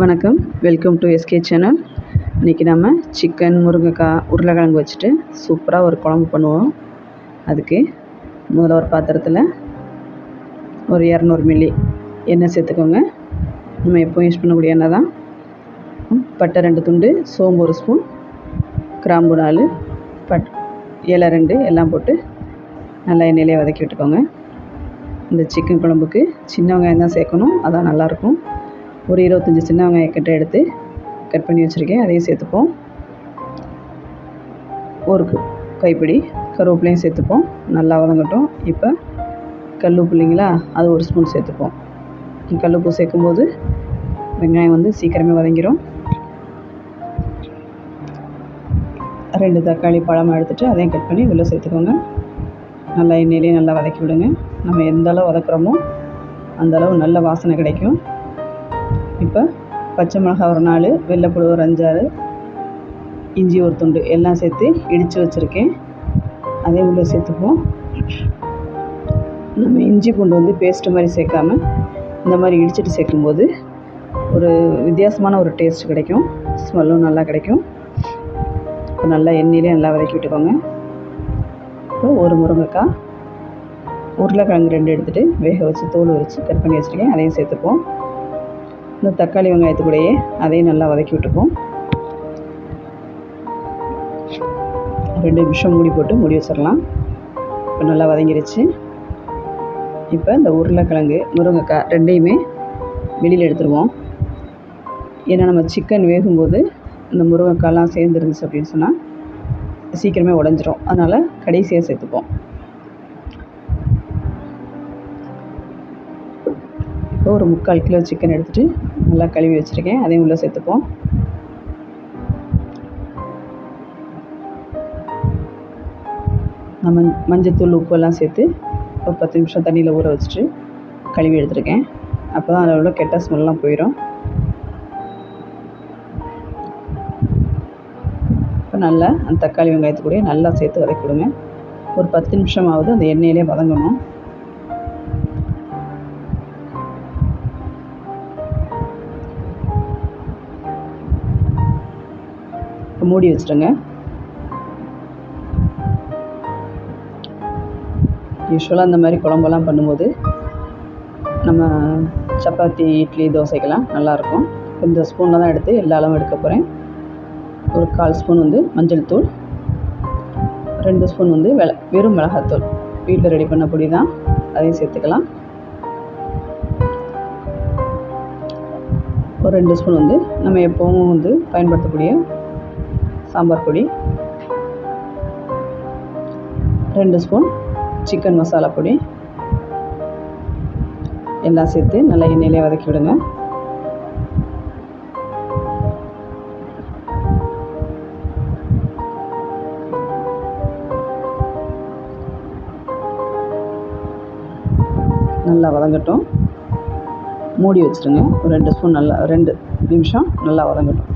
வணக்கம், welcome to SK channel. இன்றைக்கி நம்ம சிக்கன், முருங்கைக்காய், உருளைக்கிழங்கு வச்சுட்டு சூப்பராக ஒரு குழம்பு பண்ணுவோம். அதுக்கு முதல்ல ஒரு பாத்திரத்தில் ஒரு 200 மில்லி எண்ணெய் சேர்த்துக்கோங்க. நம்ம எப்போவும் யூஸ் பண்ணக்கூடிய எண்ணெய் தான். பட்டை 2 துண்டு, சோம்பு 1 ஸ்பூன், கிராம்பு 4, இலை 2 எல்லாம் போட்டு நல்லா எண்ணெயிலே வதக்கி விட்டுக்கோங்க. இந்த சிக்கன் குழம்புக்கு சின்ன வெங்காயம் தான் சேர்க்கணும், அதான் நல்லாயிருக்கும். ஒரு 25 சின்ன வெங்காயம் எடுத்து கட் பண்ணி வச்சுருக்கேன், அதையும் சேர்த்துப்போம். ஒரு கைப்பிடி கருவேப்பிலையும் சேர்த்துப்போம், நல்லா வதங்கட்டும். இப்போ கல்லுப்பு இல்லைங்களா, அது 1 ஸ்பூன் சேர்த்துப்போம். கல்லுப்பு சேர்க்கும்போது வெங்காயம் வந்து சீக்கிரமே வதங்கிடும். 2 தக்காளி பழமாக எடுத்துகிட்டு அதையும் கட் பண்ணி உள்ளே சேர்த்துக்கோங்க. நல்லா எண்ணெயிலே நல்லா வதக்கி விடுங்க. நம்ம எந்த அளவு வதக்குறோமோ அந்தளவு நல்ல வாசனை கிடைக்கும். இப்போ பச்சை மிளகாய் ஒரு 4, வெள்ளைப்பூடு ஒரு 5-6, இஞ்சி ஒரு துண்டு எல்லாம் சேர்த்து இடித்து வச்சுருக்கேன், அதே உள்ளே சேர்த்துப்போம். நம்ம இஞ்சி பூண்டு வந்து பேஸ்ட்டு மாதிரி சேர்க்காம இந்த மாதிரி இடிச்சிட்டு சேர்க்கும்போது ஒரு வித்தியாசமான ஒரு டேஸ்ட் கிடைக்கும், ஸ்மெல்லும் நல்லா கிடைக்கும். இப்போ நல்லா எண்ணெயிலே நல்லா வதக்கி விட்டுக்கோங்க. இப்போ ஒரு முருங்கைக்காய், உருளைக்கிழங்கு 2 எடுத்துகிட்டு வேக வச்சு தோல் வச்சு கட் பண்ணி வச்சுருக்கேன், அதையும் சேர்த்துப்போம். இந்த தக்காளி வெங்காயத்துக்கூடையே அதையும் நல்லா வதக்கி விட்டுப்போம். 2 நிமிஷம் மூடி போட்டு மூடி வச்சிடலாம். இப்போ நல்லா வதங்கிருச்சு. இப்போ இந்த உருளைக்கிழங்கு, முருங்கைக்காய் 2யுமே வெளியில் எடுத்துருவோம். ஏன்னா நம்ம சிக்கன் வேகும்போது இந்த முருங்கைக்காயெலாம் சேர்ந்துருந்துச்சு அப்படின்னு சொன்னால் சீக்கிரமே உடஞ்சிரும், அதனால் கடைசியாக சேர்த்துப்போம். இப்போ ஒரு 3/4 கிலோ சிக்கன் எடுத்துகிட்டு நல்லா கழுவி வச்சுருக்கேன், அதையும் உள்ளே சேர்த்துப்போம். நம்ம மஞ்சத்தூள், உப்பெல்லாம் சேர்த்து ஒரு 10 நிமிஷம் தண்ணியில் ஊற வச்சுட்டு கழுவி எடுத்துருக்கேன். அப்போ தான் அதில் உள்ள கெட்ட ஸ்மெல்லாம் போயிடும். இப்போ நல்லா அந்த தக்காளி வெங்காயத்துக்கூடயே நல்லா சேர்த்து வதக்கி விடுங்க. ஒரு 10 நிமிஷமாவது அந்த எண்ணெயிலே வதங்கணும். மூடி வச்சுடுங்க. யூஸ்வலாக இந்த மாதிரி குழம்பெல்லாம் பண்ணும்போது நம்ம சப்பாத்தி, இட்லி, தோசைக்கெல்லாம் நல்லாயிருக்கும். இந்த ஸ்பூனில் தான் எடுத்து எல்லா அளவும் எடுக்க போகிறேன். ஒரு 1/4 ஸ்பூன் வந்து மஞ்சள் தூள், 2 ஸ்பூன் வந்து வெறும் மிளகாத்தூள், வீட்டில் ரெடி பண்ண பொடி தான், அதையும் சேர்த்துக்கலாம். ஒரு 2 ஸ்பூன் வந்து நம்ம எப்போவும் வந்து பயன்படுத்தக்கூடிய சாம்பார் பொடி, 2 ஸ்பூன் சிக்கன் மசாலா பொடி எல்லாம் சேர்த்து நல்லா எண்ணெயிலே வதக்கி விடுங்க. நல்லா வதங்கட்டும், மூடி வச்சுருங்க. ஒரு 2 ஸ்பூன் நல்லா 2 நிமிஷம் நல்லா வதங்கட்டும்.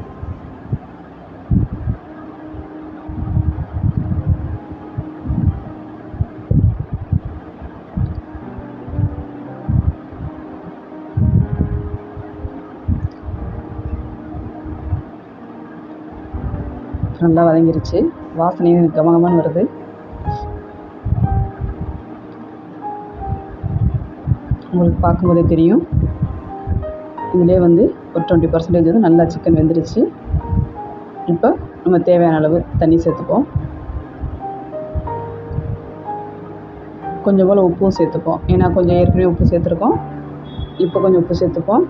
நல்லா வதங்கிருச்சு, வாசனையும் கமகமான்னு வருது. உங்களுக்கு பார்க்கும்போதே தெரியும், இதிலே வந்து ஒரு 20% வந்து நல்லா சிக்கன் வெந்துருச்சு. இப்போ நம்ம தேவையான அளவு தண்ணி சேர்த்துப்போம். கொஞ்சம் போல் உப்பும் சேர்த்துப்போம், ஏன்னா கொஞ்சம் ஏற்கனவே உப்பு சேர்த்துருக்கோம். இப்போ கொஞ்சம் உப்பு சேர்த்துப்போம்.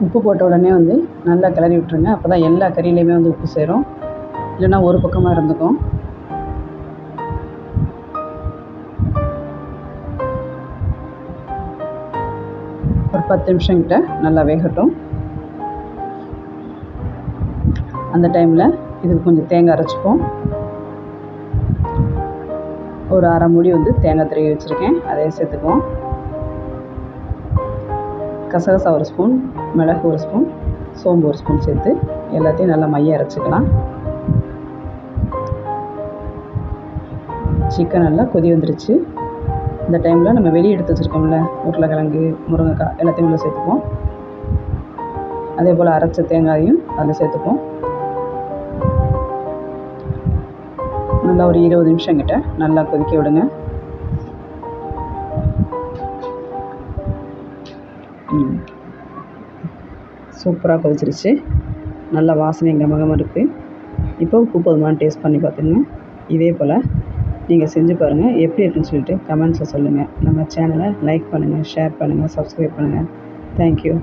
உப்பு போட்ட உடனே வந்து நல்லா கிளறி விட்டுருங்க, அப்போ தான் எல்லா கறியிலையுமே வந்து உப்பு சேரும், இல்லைன்னா ஒரு பக்கமாக இருந்துக்கும். ஒரு 10 நிமிஷம் கிட்ட நல்லா வேகட்டும். அந்த டைமில் இதுக்கு கொஞ்சம் தேங்காய் அரைச்சிப்போம். ஒரு 1/2 மூடி வந்து தேங்காய் திருவி வச்சுருக்கேன், அதையும் சேர்த்துக்குவோம். கசகசா 1 ஸ்பூன், மிளகு 1 ஸ்பூன், சோம்பு 1 ஸ்பூன் சேர்த்து எல்லாத்தையும் நல்லா மைய அரைச்சிக்கலாம். சிக்கன் நல்லா கொதி வந்துருச்சு. இந்த டைமில் நம்ம வெளியே எடுத்து வச்சுருக்கோம்ல உருளைக்கிழங்கு, முருங்கைக்காய் எல்லாத்தையும் உள்ளே சேர்த்துப்போம். அதே போல் அரைச்ச தேங்காயும் அதில் சேர்த்துப்போம். நல்லா ஒரு 20 நிமிஷம் கிட்ட நல்லா கொதிக்க விடுங்க. சூப்பராக கொதிச்சிருச்சு. நல்ல வாசனை கமகமாக இருக்குது. இப்போ உப்பு போதுமானு டேஸ்ட் பண்ணி பார்த்துங்க. இதே போல் நீங்கள் செஞ்சு பாருங்கள். எப்படி இருக்குன்னு சொல்லிட்டு கமெண்ட்ஸில் சொல்லுங்கள். நம்ம சேனலை லைக் பண்ணுங்கள், ஷேர் பண்ணுங்கள், சப்ஸ்கிரைப் பண்ணுங்கள். தேங்க்யூ.